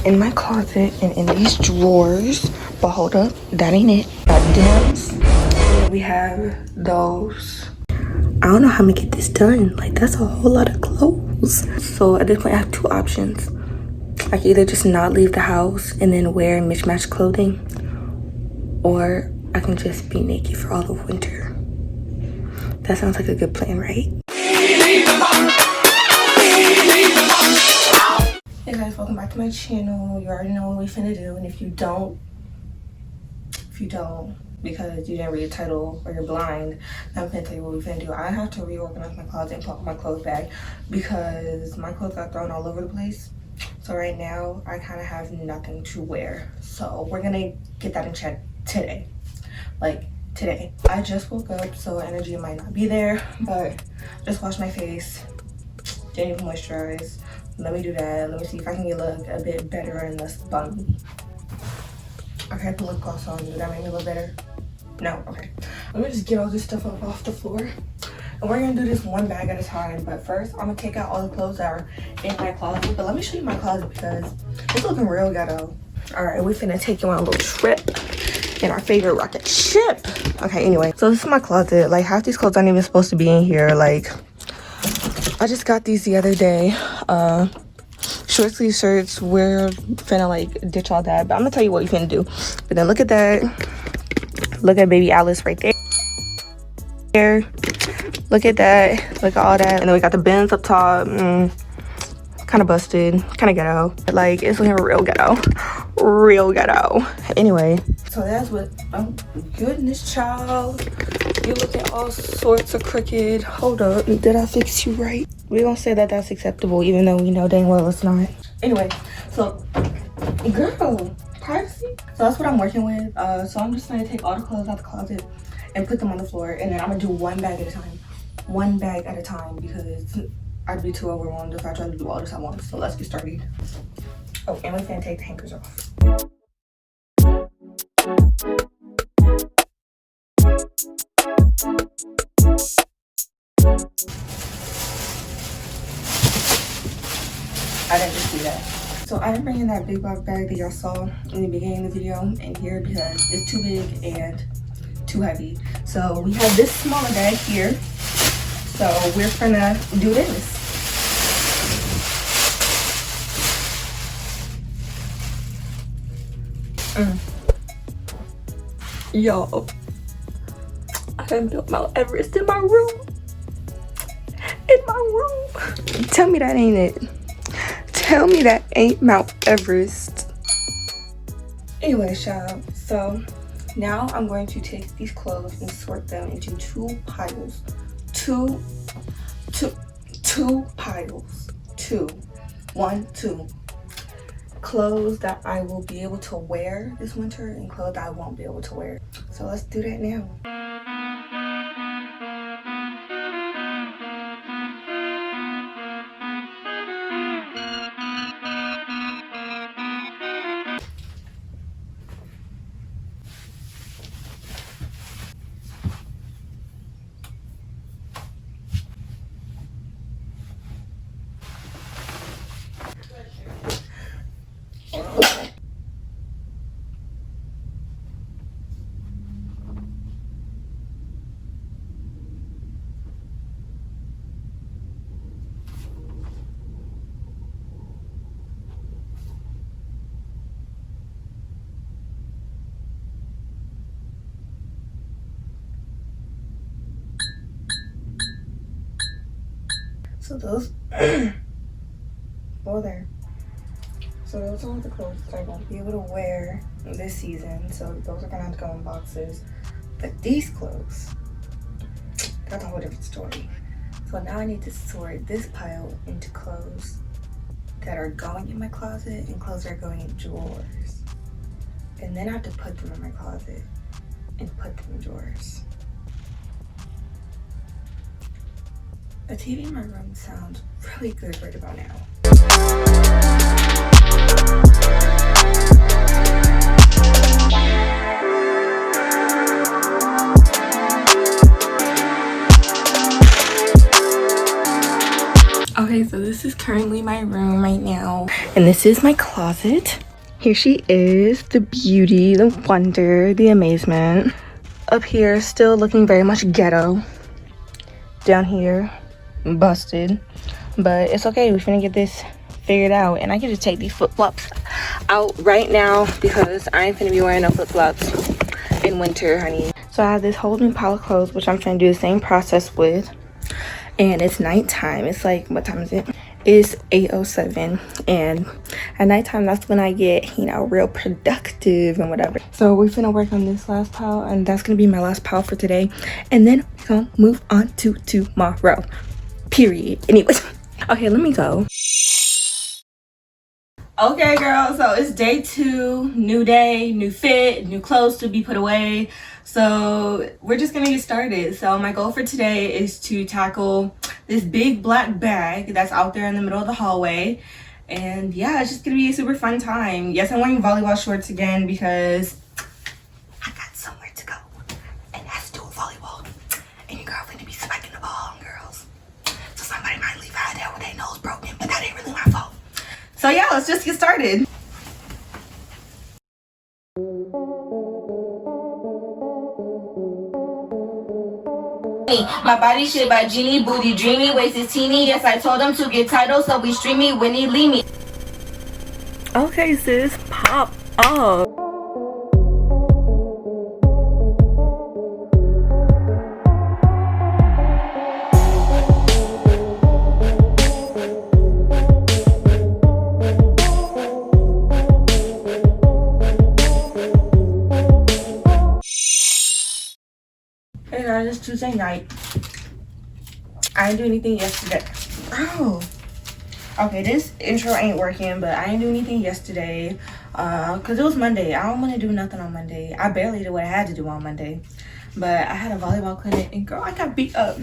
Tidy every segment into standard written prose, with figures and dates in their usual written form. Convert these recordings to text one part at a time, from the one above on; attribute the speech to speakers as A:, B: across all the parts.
A: in my closet and in these drawers. But hold up, that ain't it. Got dims, and then we have those. I don't know how I'm gonna get this done. Like, that's a whole lot of clothes. So at this point I have two options. I can either just not leave the house and then wear mismatched clothing, or I can just be naked for all of winter. That sounds like a good plan, right? Hey guys, welcome back to my channel. You already know what we finna do, and if you don't because you didn't read the title or you're blind, I'm gonna tell you what we finna do. I have to reorganize my closet and put my clothes back because my clothes got thrown all over the place. So right now I kind of have nothing to wear, so we're gonna get that in check today. Like today. I just woke up, so energy might not be there, but just washed my face, didn't even moisturize. Let me do that. Let me see if I can look a bit better in this bun. Okay, I put lip gloss on. Did that make me look better? No? Okay. Let me just get all this stuff up off the floor. And we're gonna do this one bag at a time. But first, I'm gonna take out all the clothes that are in my closet. But let me show you my closet because it's looking real ghetto. Alright, we finna take you on a little trip in our favorite rocket ship. Okay, anyway. So this is my closet. Like, half these clothes aren't even supposed to be in here. Like, I just got these the other day. Short sleeve shirts. We're finna like ditch all that, but I'm gonna tell you what you finna do. But then look at that. Look at baby Alice right there. Look at that. Look at all that. And then we got the bins up top. Kind of busted, kind of ghetto. Like, it's looking real ghetto. Real ghetto. Anyway, so that's what. Oh goodness, child. You looking all sorts of crooked. Hold up, did I fix you right? We gonna say that that's acceptable, even though we know dang well it's not. Anyway, so girl, privacy. So that's what I'm working with. So I'm just gonna take all the clothes out the closet and put them on the floor, and then I'm gonna do one bag at a time. One bag at a time, because I'd be too overwhelmed if I tried to do all this at once. So let's get started. Oh, and we're gonna take the hangers off. I didn't just see that. So I didn't bring in that big box bag that y'all saw in the beginning of the video in here because it's too big and too heavy. So we have this smaller bag here. So we're gonna do this. Yo, I done built Mount Everest in my room. In my room. Tell me that ain't it. Tell me that ain't Mount Everest. Anyway, child, so now I'm going to take these clothes and sort them into two piles. Two piles. Two. Clothes that I will be able to wear this winter and clothes that I won't be able to wear. So let's do that now. So those, well there. So those are the clothes that I won't be able to wear this season. So those are gonna have to go in boxes. But these clothes, that's a whole different story. So now I need to sort this pile into clothes that are going in my closet and clothes that are going in drawers. And then I have to put them in my closet and put them in drawers. A TV in my room sounds really good right about now. Okay, so this is currently my room right now, And this is my closet. Here she is, the beauty, the wonder, the amazement. Up here, still looking very much ghetto. Down here, busted. But it's okay, we finna get this figured out. And I get to take these flip-flops out right now because I ain't finna be wearing no flip-flops in winter, honey. So I have this whole new pile of clothes, which I'm trying to do the same process with. And it's nighttime. It's like, what time is it? It's 8:07, and at nighttime, that's when I get, you know, real productive and whatever. So we're gonna work on this last pile, and that's gonna be my last pile for today, and then we're gonna move on to tomorrow, period. Anyways, okay, let me go. Okay, girl, so it's day 2, new day, new fit, new clothes to be put away. So we're just gonna get started. So my goal for today is to tackle this big black bag that's out there in the middle of the hallway. And yeah, it's just gonna be a super fun time. Yes, I'm wearing volleyball shorts again because I got somewhere to go, and that's to do with volleyball. And your girl finna be spiking the ball, girls. So somebody might leave out there with their nose broken, but that ain't really my fault. So yeah, let's just get started. My body shit by Genie, booty dreamy, waist is teeny. Yes, I told him to get title, so we streamy when he leave me. Okay, sis, pop up. Hey guys, it's Tuesday night. I didn't do anything yesterday. Oh. Okay, this intro ain't working, but I didn't do anything yesterday. Cause it was Monday. I don't wanna do nothing on Monday. I barely did what I had to do on Monday. But I had a volleyball clinic, and girl, I got beat up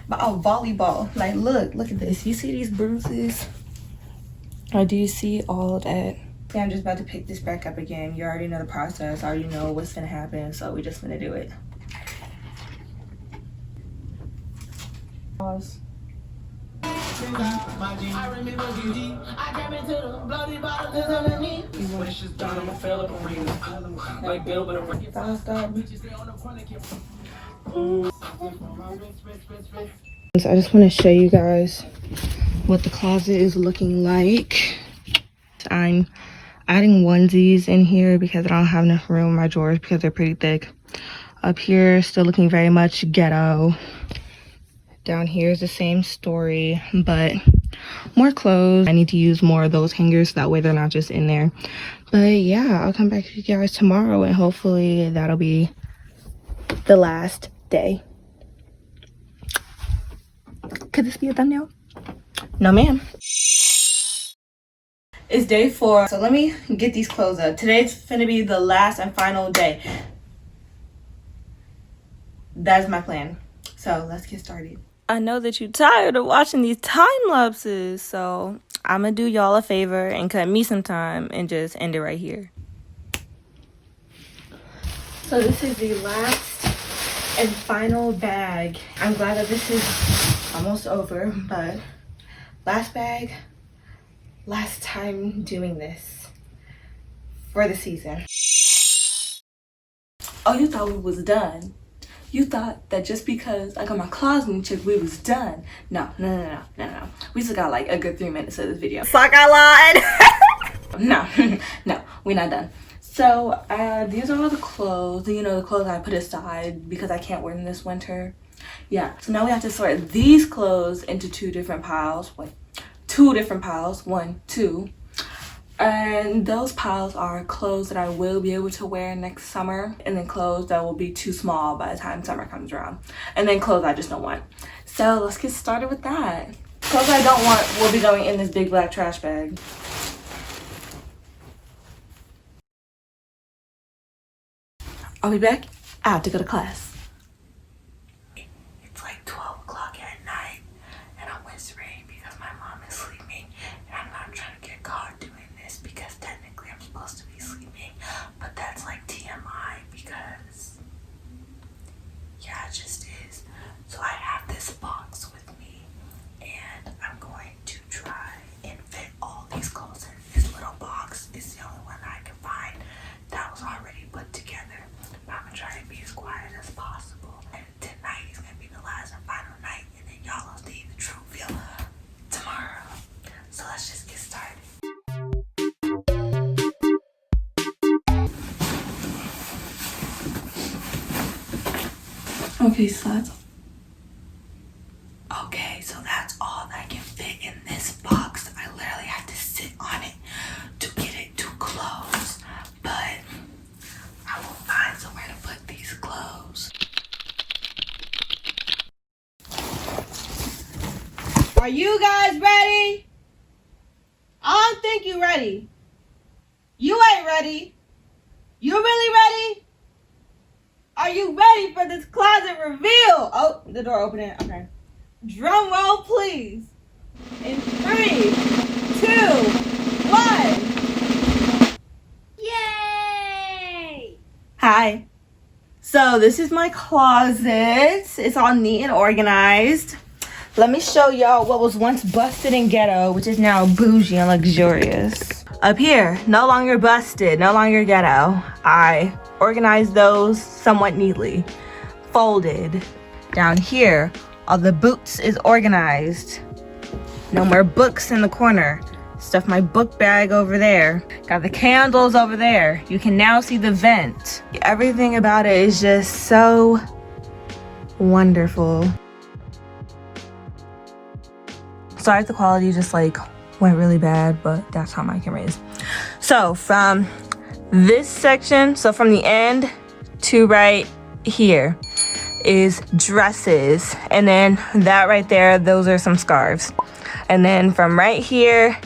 A: by a volleyball. Like, look at this. You see these bruises? Or do you see all that? Yeah, I'm just about to pick this back up again. You already know the process. I already know what's gonna happen, so we just gonna do it. Pause. I remember beauty. I came into the bloody bottle cause I'm me. When it's just done, I'ma fail up a ring. Like Bill, but I'm ready. So I just want to show you guys what the closet is looking like. I'm adding onesies in here because I don't have enough room in my drawers because they're pretty thick. Up here, still looking very much ghetto. Down here is the same story, but more clothes. I need to use more of those hangers, that way they're not just in there. But yeah, I'll come back to you guys tomorrow, and hopefully that'll be the last day. Could this be a thumbnail? No, ma'am. It's day 4, so let me get these clothes up. Today's finna be the last and final day. That's my plan. So let's get started. I know that you're tired of watching these time lapses, so I'm gonna do y'all a favor and cut me some time and just end it right here. So this is the last and final bag. I'm glad that this is almost over, but last bag, last time doing this for the season. Oh, you thought we was done? You thought that just because I got my closet in check, we was done. No. We still got like a good 3 minutes of this video. Fuck, I lied. No, we're not done. So these are all the clothes, you know, the clothes I put aside because I can't wear them this winter. Yeah, so now we have to sort these clothes into 2 different piles. Wait, 2 different piles, 1, 2. And those piles are clothes that I will be able to wear next summer, and then clothes that will be too small by the time summer comes around, and then clothes I just don't want. So let's get started with that. Clothes I don't want will be going in this big black trash bag. I'll be back. I have to go to class. It's like 12 o'clock at night, and I'm whispering because my mom is sleeping, and I'm not trying to get caught doing this because technically I'm supposed to be sleeping, but that's like TMI because, yeah, it just is. So I have this box with me, and I'm going to try and fit all these clothes in Okay, so that's okay, so that's all that can fit in this box. I literally had to sit on it to get it to close, but I will find somewhere to put these clothes. Are you guys ready? I don't think you ready. You ain't ready. You really ready? Are you ready for this closet reveal? Oh, the door opening. Okay. Drum roll, please. In 3, 2, 1. Yay! Hi. So this is my closet. It's all neat and organized. Let me show y'all what was once busted and ghetto, which is now bougie and luxurious. Up here, no longer busted, no longer ghetto. I organized those somewhat neatly, folded. Down here, all the boots is organized. No more books in the corner. Stuff my book bag over there. Got the candles over there. You can now see the vent. Everything about it is just so wonderful. Sorry if the quality just like went really bad, but that's how my camera is. So from this section, so from the end to right here is dresses, and then that right there, those are some scarves. And then from right here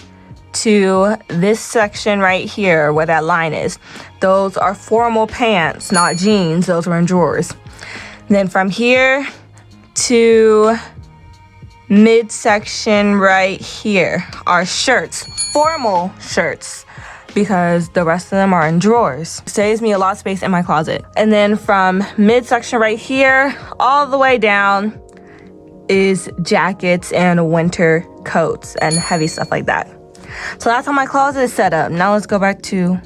A: to this section right here where that line is, those are formal pants, not jeans. Those were in drawers. Then from here to midsection right here are shirts, formal shirts, because the rest of them are in drawers. Saves me a lot of space in my closet. And then from midsection right here all the way down is jackets and winter coats and heavy stuff like that. So that's how my closet is set up. Now let's go back to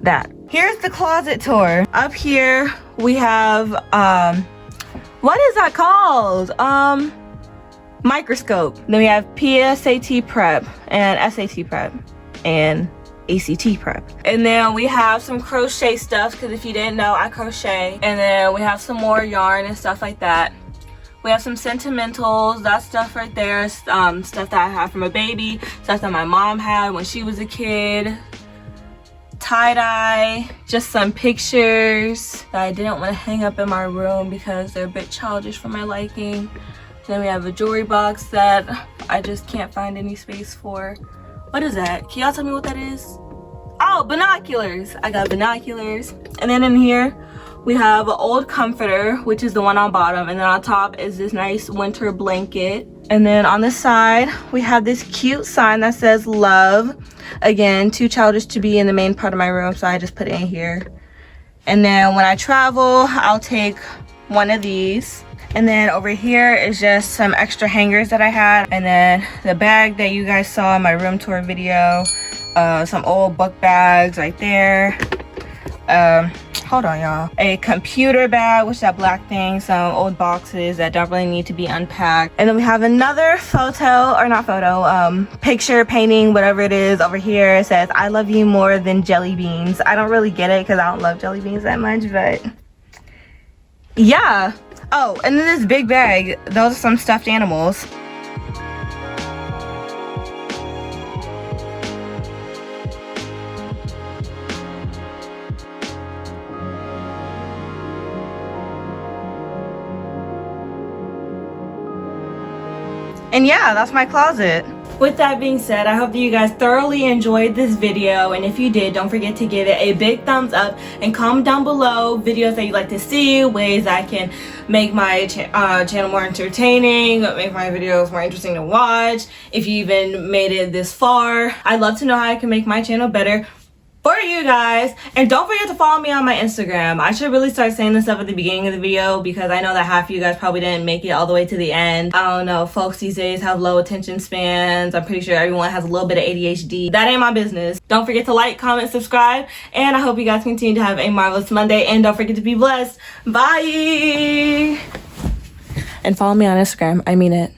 A: that. Here's the closet tour. Up here we have what is that called? Microscope. Then we have PSAT prep and SAT prep and ACT prep. And then we have some crochet stuff, because if you didn't know, I crochet. And then we have some more yarn and stuff like that. We have some sentimentals, that stuff right there, stuff that I have from a baby, stuff that my mom had when she was a kid, tie-dye, just some pictures that I didn't want to hang up in my room because they're a bit childish for my liking. Then we have a jewelry box that I just can't find any space for. What is that? Can y'all tell me what that is? Oh, binoculars. I got binoculars. And then in here, we have an old comforter, which is the one on bottom. And then on top is this nice winter blanket. And then on the side, we have this cute sign that says love. Again, too childish to be in the main part of my room, so I just put it in here. And then when I travel, I'll take one of these. And then over here is just some extra hangers that I had. And then the bag that you guys saw in my room tour video. Some old book bags right there. Hold on, y'all. A computer bag, which is that black thing. Some old boxes that don't really need to be unpacked. And then we have another photo, or not photo, picture, painting, whatever it is over here. It says, I love you more than jelly beans. I don't really get it because I don't love jelly beans that much, but yeah. Oh, and then this big bag, those are some stuffed animals. And yeah, that's my closet. With that being said, I hope that you guys thoroughly enjoyed this video, and if you did, don't forget to give it a big thumbs up and comment down below videos that you'd like to see, ways I can make my channel more entertaining, make my videos more interesting to watch. If you even made it this far, I'd love to know how I can make my channel better for you guys. And don't forget to follow me on my Instagram. I should really start saying this stuff at the beginning of the video because I know that half of you guys probably didn't make it all the way to the end. I don't know, folks these days have low attention spans. I'm pretty sure everyone has a little bit of ADHD. That ain't my business. Don't forget to like, comment, subscribe, and I hope you guys continue to have a marvelous Monday, and don't forget to be blessed. Bye. And follow me on Instagram. I mean it.